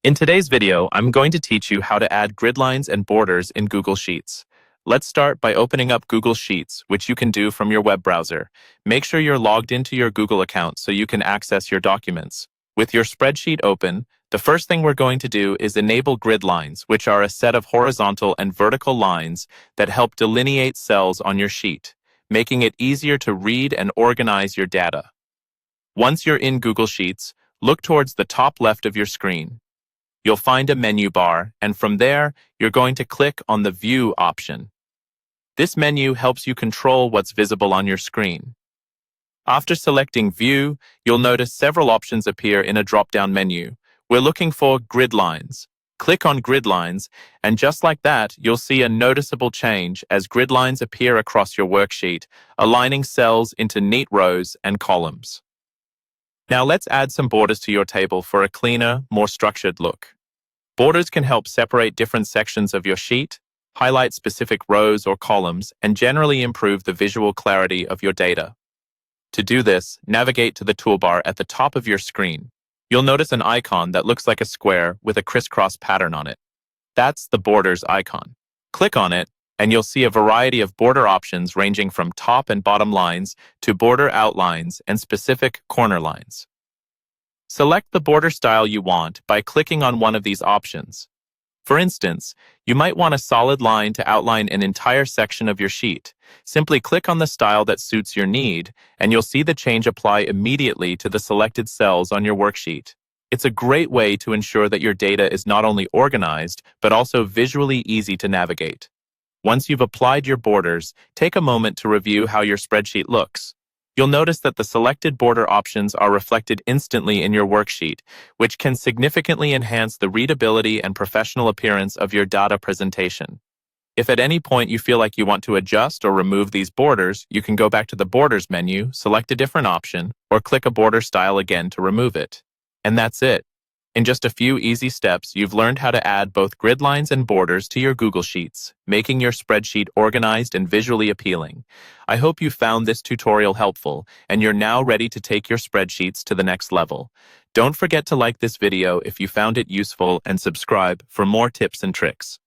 In today's video, I'm going to teach you how to add grid lines and borders in Google Sheets. Let's start by opening up Google Sheets, which you can do from your web browser. Make sure you're logged into your Google account so you can access your documents. With your spreadsheet open, the first thing we're going to do is enable grid lines, which are a set of horizontal and vertical lines that help delineate cells on your sheet, making it easier to read and organize your data. Once you're in Google Sheets, look towards the top left of your screen. You'll find a menu bar, and from there, you're going to click on the View option. This menu helps you control what's visible on your screen. After selecting View, you'll notice several options appear in a drop-down menu. We're looking for Grid Lines. Click on Grid Lines, and just like that, you'll see a noticeable change as grid lines appear across your worksheet, aligning cells into neat rows and columns. Now let's add some borders to your table for a cleaner, more structured look. Borders can help separate different sections of your sheet, highlight specific rows or columns, and generally improve the visual clarity of your data. To do this, navigate to the toolbar at the top of your screen. You'll notice an icon that looks like a square with a crisscross pattern on it. That's the Borders icon. Click on it, and you'll see a variety of border options ranging from top and bottom lines to border outlines and specific corner lines. Select the border style you want by clicking on one of these options. For instance, you might want a solid line to outline an entire section of your sheet. Simply click on the style that suits your need, and you'll see the change apply immediately to the selected cells on your worksheet. It's a great way to ensure that your data is not only organized, but also visually easy to navigate. Once you've applied your borders, take a moment to review how your spreadsheet looks. You'll notice that the selected border options are reflected instantly in your worksheet, which can significantly enhance the readability and professional appearance of your data presentation. If at any point you feel like you want to adjust or remove these borders, you can go back to the Borders menu, select a different option, or click a border style again to remove it. And that's it. In just a few easy steps, you've learned how to add both grid lines and borders to your Google Sheets, making your spreadsheet organized and visually appealing. I hope you found this tutorial helpful, and you're now ready to take your spreadsheets to the next level. Don't forget to like this video if you found it useful and subscribe for more tips and tricks.